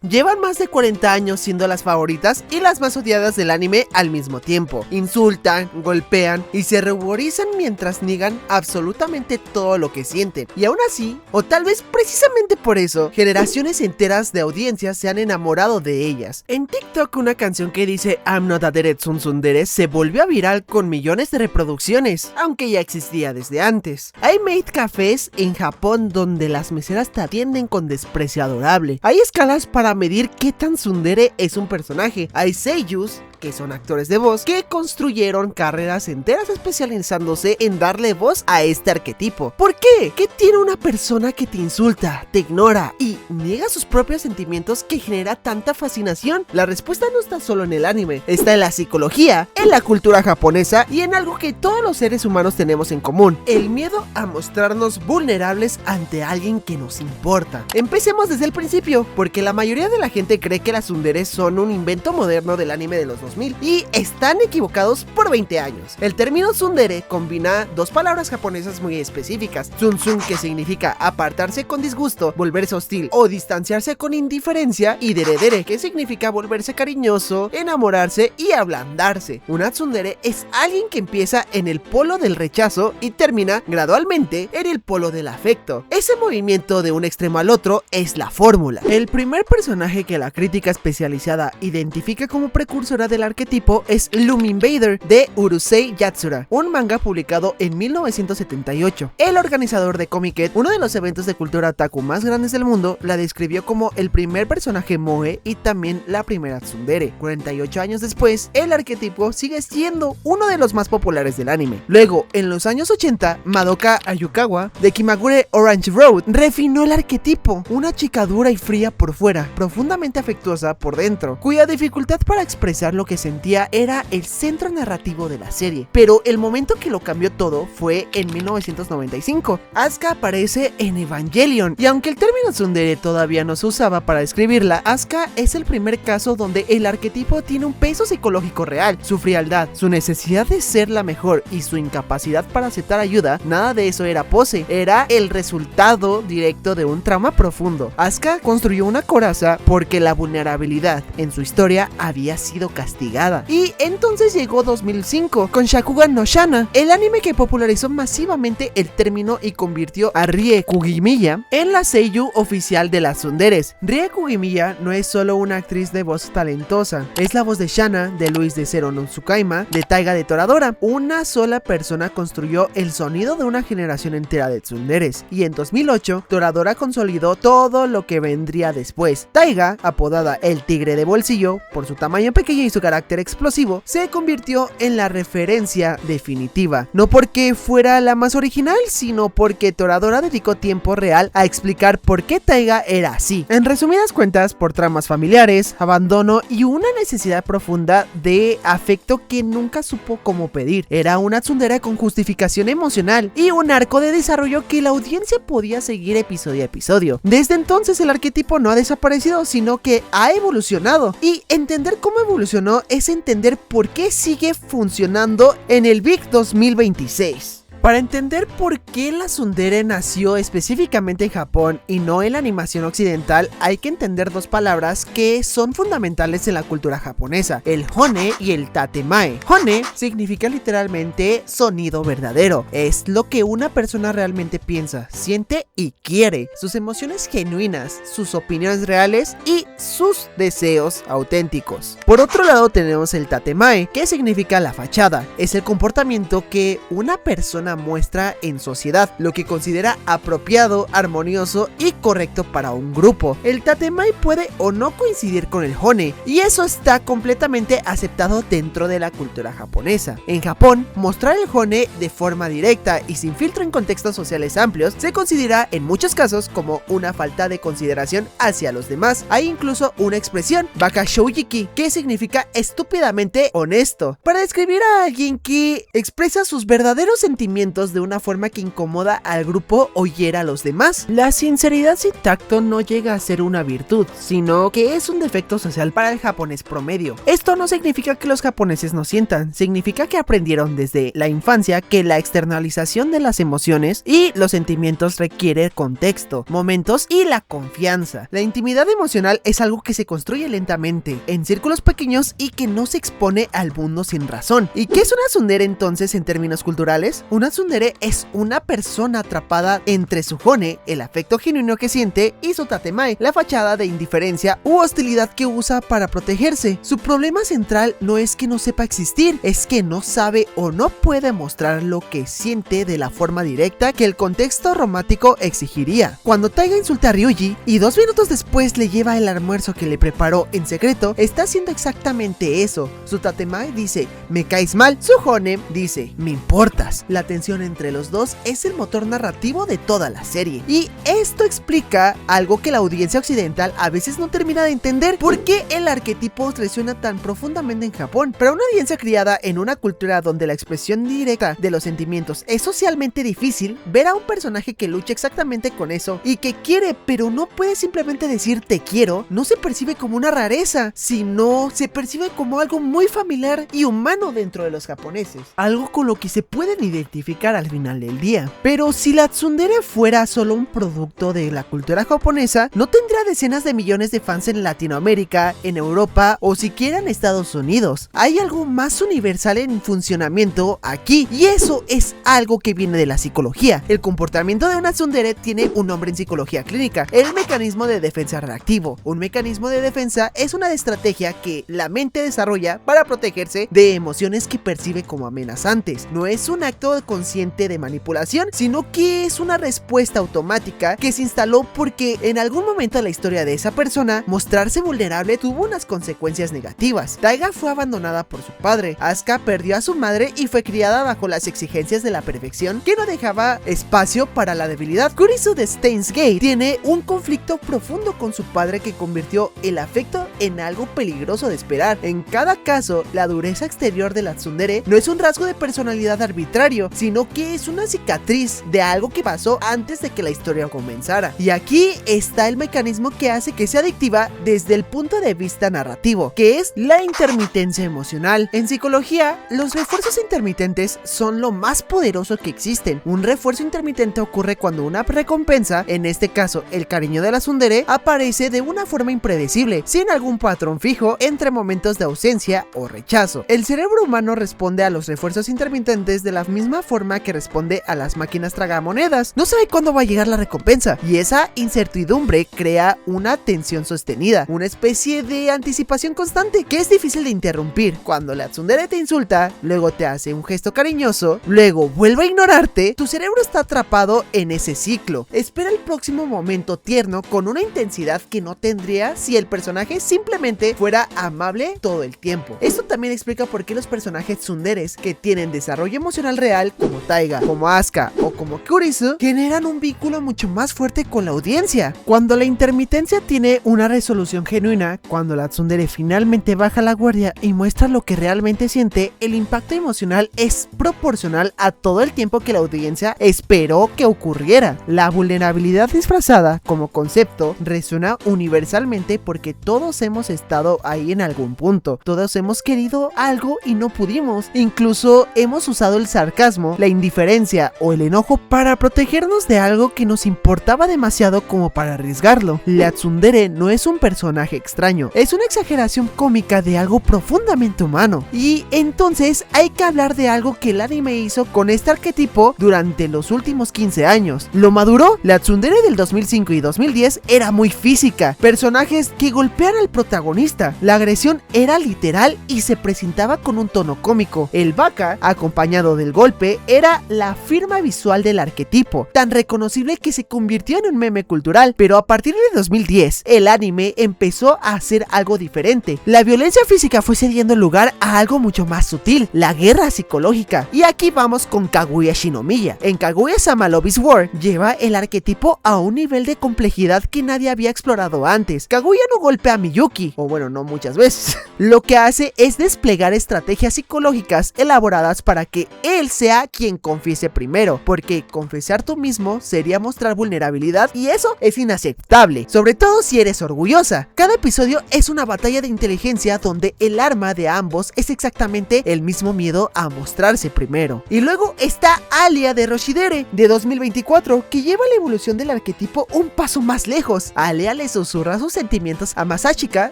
Llevan más de 40 años siendo las favoritas y las más odiadas del anime al mismo tiempo. Insultan, golpean y se ruborizan mientras niegan absolutamente todo lo que sienten. Y aún así, o tal vez precisamente por eso, generaciones enteras de audiencias se han enamorado de ellas. En TikTok, una canción que dice I'm not a Deretsun tsundere se volvió viral con millones de reproducciones, aunque ya existía desde antes. Hay maid cafés en Japón donde las meseras te atienden con desprecio adorable. Hay escalas para medir qué tan tsundere es un personaje. Hay seiyus, que son actores de voz, que construyeron carreras enteras especializándose en darle voz a este arquetipo. ¿Por qué? ¿Qué tiene una persona que te insulta, te ignora y niega sus propios sentimientos que genera tanta fascinación? La respuesta no está solo en el anime, está en la psicología, en la cultura japonesa y en algo que todos los seres humanos tenemos en común: el miedo a mostrarnos vulnerables ante alguien que nos importa. Empecemos desde el principio, porque la mayoría de la gente cree que las tsunderes son un invento moderno del anime de los 2000 y están equivocados por 20 años. El término tsundere combina dos palabras japonesas muy específicas: tsuntsun, que significa apartarse con disgusto, volverse hostil o distanciarse con indiferencia, y deredere, que significa volverse cariñoso, enamorarse y ablandarse. Una tsundere es alguien que empieza en el polo del rechazo y termina gradualmente en el polo del afecto. Ese movimiento de un extremo al otro es la fórmula. El primer personaje que la crítica especializada identifica como precursora del arquetipo es Loom Invader de Urusei Yatsura, un manga publicado en 1978. El organizador de Comiket, uno de los eventos de cultura otaku más grandes del mundo, la describió como el primer personaje moe y también la primera tsundere. 48 años después, el arquetipo sigue siendo uno de los más populares del anime. Luego, en los años 80, Madoka Ayukawa de Kimagure Orange Road refinó el arquetipo: una chica dura y fría por fuera, profundamente afectuosa por dentro, cuya dificultad para expresar lo que sentía era el centro narrativo de la serie. Pero el momento que lo cambió todo fue en 1995. Asuka aparece en Evangelion, y aunque el término tsundere todavía no se usaba para describirla, Asuka es el primer caso donde el arquetipo tiene un peso psicológico real. Su frialdad, su necesidad de ser la mejor y su incapacidad para aceptar ayuda, nada de eso era pose, era el resultado directo de un trauma profundo. Asuka construyó una coraza porque la vulnerabilidad en su historia había sido castigada. Y entonces llegó 2005 con Shakugan no Shana, el anime que popularizó masivamente el término y convirtió a Rie Kugimiya en la seiyuu oficial de las tsunderes. Rie Kugimiya no es solo una actriz de voz talentosa, es la voz de Shana, de Luis de Zero no Tsukaima, de Taiga de Toradora. Una sola persona construyó el sonido de una generación entera de tsunderes, y en 2008 Toradora consolidó todo lo que vendría después. Taiga, apodada el tigre de bolsillo por su tamaño pequeño y su carácter explosivo, se convirtió en la referencia definitiva, no porque fuera la más original, sino porque Toradora dedicó tiempo real a explicar por qué Taiga era así. En resumidas cuentas, por tramas familiares, abandono y una necesidad profunda de afecto que nunca supo cómo pedir. Era una tsundere con justificación emocional y un arco de desarrollo que la audiencia podía seguir episodio a episodio. Desde entonces el arquetipo no ha desaparecido, sino que ha evolucionado, y entender cómo evolucionó es entender por qué sigue funcionando en el Big 2026. Para entender por qué la tsundere nació específicamente en Japón y no en la animación occidental, hay que entender dos palabras que son fundamentales en la cultura japonesa: el hone y el tatemae. Hone significa literalmente sonido verdadero. Es lo que una persona realmente piensa, siente y quiere, sus emociones genuinas, sus opiniones reales y sus deseos auténticos. Por otro lado tenemos el tatemae, que significa la fachada. Es el comportamiento que una persona muestra en sociedad, lo que considera apropiado, armonioso y correcto para un grupo. El tatemae puede o no coincidir con el hone, y eso está completamente aceptado dentro de la cultura japonesa. En Japón, mostrar el hone de forma directa y sin filtro en contextos sociales amplios se considera en muchos casos como una falta de consideración hacia los demás. Hay incluso una expresión, baka shoujiki, que significa estúpidamente honesto, para describir a alguien que expresa sus verdaderos sentimientos sentimientos de una forma que incomoda al grupo o hiera a los demás. La sinceridad sin tacto no llega a ser una virtud, sino que es un defecto social para el japonés promedio. Esto no significa que los japoneses no sientan, significa que aprendieron desde la infancia que la externalización de las emociones y los sentimientos requiere contexto, momentos y la confianza. La intimidad emocional es algo que se construye lentamente, en círculos pequeños y que no se expone al mundo sin razón. ¿Y qué es una tsundere entonces en términos culturales? Una tsundere es una persona atrapada entre su hone, el afecto genuino que siente, y su tatemae, la fachada de indiferencia u hostilidad que usa para protegerse. Su problema central no es que no sepa existir, es que no sabe o no puede mostrar lo que siente de la forma directa que el contexto romántico exigiría. Cuando Taiga insulta a Ryuji y 2 minutos después le lleva el almuerzo que le preparó en secreto, está haciendo exactamente eso. Su tatemae dice, me caes mal, su hone dice, me importas. La tensión entre los dos es el motor narrativo de toda la serie. Y esto explica algo que la audiencia occidental a veces no termina de entender: por qué el arquetipo resuena tan profundamente en Japón. Para una audiencia criada en una cultura donde la expresión directa de los sentimientos es socialmente difícil, ver a un personaje que lucha exactamente con eso y que quiere pero no puede simplemente decir te quiero, no se percibe como una rareza, sino se percibe como algo muy familiar y humano dentro de los japoneses, algo con lo que se pueden identificar al final del día. Pero si la tsundere fuera solo un producto de la cultura japonesa, no tendría decenas de millones de fans en Latinoamérica, en Europa o siquiera en Estados Unidos. Hay algo más universal en funcionamiento aquí, y eso es algo que viene de la psicología. El comportamiento de una tsundere tiene un nombre en psicología clínica: el mecanismo de defensa reactivo. Un mecanismo de defensa es una estrategia que la mente desarrolla para protegerse de emociones que percibe como amenazantes. No es un acto consciente de manipulación, sino que es una respuesta automática que se instaló porque en algún momento de la historia de esa persona, mostrarse vulnerable tuvo unas consecuencias negativas. Taiga fue abandonada por su padre, Asuka perdió a su madre y fue criada bajo las exigencias de la perfección que no dejaba espacio para la debilidad. Kurisu de Steins Gate tiene un conflicto profundo con su padre que convirtió el afecto en algo peligroso de esperar. En cada caso, la dureza exterior de la tsundere no es un rasgo de personalidad arbitrario, sino que es una cicatriz de algo que pasó antes de que la historia comenzara. Y aquí está el mecanismo que hace que sea adictiva desde el punto de vista narrativo, que es la intermitencia emocional. En psicología, los refuerzos intermitentes son lo más poderoso que existen. Un refuerzo intermitente ocurre cuando una recompensa, en este caso el cariño de la tsundere, aparece de una forma impredecible, sin algún patrón fijo entre momentos de ausencia o rechazo. El cerebro humano responde a los refuerzos intermitentes de la misma forma que responde a las máquinas tragamonedas. No sabe cuándo va a llegar la recompensa, y esa incertidumbre crea una tensión sostenida, una especie de anticipación constante que es difícil de interrumpir. Cuando la tsundere te insulta, luego te hace un gesto cariñoso, luego vuelve a ignorarte, tu cerebro está atrapado en ese ciclo. Espera el próximo momento tierno con una intensidad que no tendría si el personaje simplemente fuera amable todo el tiempo. Esto también explica por qué los personajes tsunderes que tienen desarrollo emocional real, como Taiga, como Asuka o como Kurisu, generan un vínculo mucho más fuerte con la audiencia. Cuando la intermitencia tiene una resolución genuina, cuando la tsundere finalmente baja la guardia y muestra lo que realmente siente, el impacto emocional es proporcional a todo el tiempo que la audiencia esperó que ocurriera. La vulnerabilidad disfrazada como concepto resuena universalmente porque todos hemos estado ahí en algún punto. Todos hemos querido algo y no pudimos. Incluso hemos usado el sarcasmo, la indiferencia o el enojo para protegernos de algo que nos importaba demasiado como para arriesgarlo. La tsundere no es un personaje extraño, es una exageración cómica de algo profundamente humano. Y entonces hay que hablar de algo que el anime hizo con este arquetipo durante los últimos 15 años. Lo maduró. La tsundere del 2005 y 2010 era muy física, personajes que golpean al protagonista. La agresión era literal y se presentaba con un tono cómico. El baka, acompañado del golpe, era la firma visual del arquetipo, tan reconocible que se convirtió en un meme cultural. Pero a partir de 2010, el anime empezó a hacer algo diferente. La violencia física fue cediendo lugar a algo mucho más sutil, la guerra psicológica. Y aquí vamos con Kaguya Shinomiya. En Kaguya-sama Love is War lleva el arquetipo a un nivel de complejidad que nadie había explorado antes. Kaguya no golpea a Miyuki, o bueno, no muchas veces. Lo que hace es desplegar estrategias psicológicas elaboradas para que él sea quien confiese primero, porque confesar tú mismo sería mostrar vulnerabilidad y eso es inaceptable, sobre todo si eres orgullosa. Cada episodio es una batalla de inteligencia donde el arma de ambos es exactamente el mismo miedo a mostrarse primero. Y luego está Alia de Roshidere de 2024, que lleva la evolución del arquetipo un paso más lejos. Alia le susurra sus sentimientos a Masachika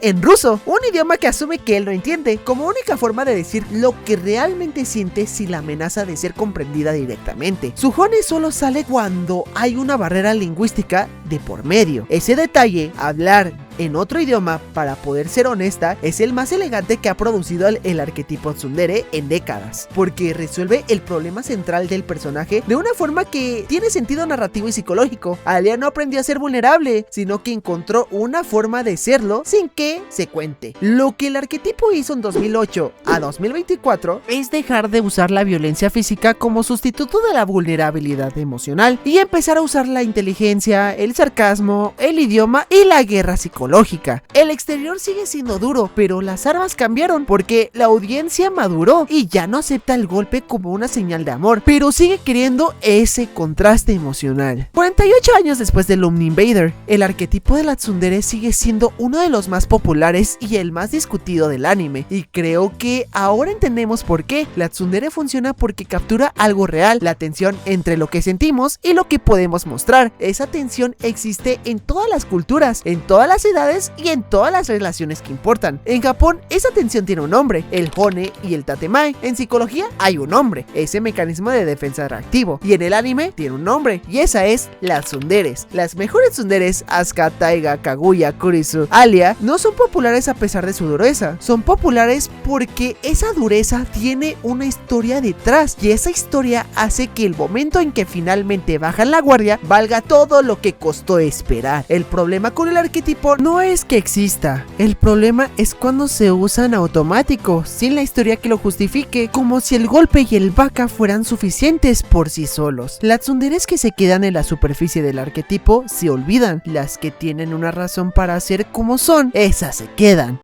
en ruso, un idioma que asume que él no entiende, como única forma de decir lo que realmente siente sin la amenaza de ser comprendida directamente. Su honey solo sale cuando hay una barrera lingüística de por medio. Ese detalle, hablar en otro idioma para poder ser honesta, es el más elegante que ha producido el arquetipo tsundere en décadas, porque resuelve el problema central del personaje de una forma que tiene sentido narrativo y psicológico. Alia no aprendió a ser vulnerable, sino que encontró una forma de serlo sin que se cuente. Lo que el arquetipo hizo en 2008 a 2024 es dejar de usar la violencia física como sustituto de la vulnerabilidad emocional y empezar a usar la inteligencia, el sarcasmo, el idioma y la guerra psicológica. El exterior sigue siendo duro, pero las armas cambiaron porque la audiencia maduró y ya no acepta el golpe como una señal de amor, pero sigue queriendo ese contraste emocional. 48 años después de Lumni Invader, el arquetipo de la tsundere sigue siendo uno de los más populares y el más discutido del anime, y creo que ahora entendemos por qué. La tsundere funciona porque captura algo real, la tensión entre lo que sentimos y lo que podemos mostrar. Esa tensión existe en todas las culturas, en todas las edades y en todas las relaciones que importan. En Japón, esa tensión tiene un nombre, el hone y el tatemae. En psicología hay un nombre, ese mecanismo de defensa reactivo, y en el anime tiene un nombre, y esa es las tsunderes. Las mejores tsunderes, Asuka, Taiga, Kaguya, Kurisu, Alia, no son populares a pesar de su dureza, son populares porque esa dureza tiene una historia detrás, y esa historia hace que el momento en que finalmente bajan la guardia valga todo lo que costó esperar. El problema con el arquetipo no es que exista, el problema es cuando se usa en automático, sin la historia que lo justifique, como si el golpe y el baka fueran suficientes por sí solos. Las tsunderes que se quedan en la superficie del arquetipo se olvidan, las que tienen una razón para ser como son, esas se quedan.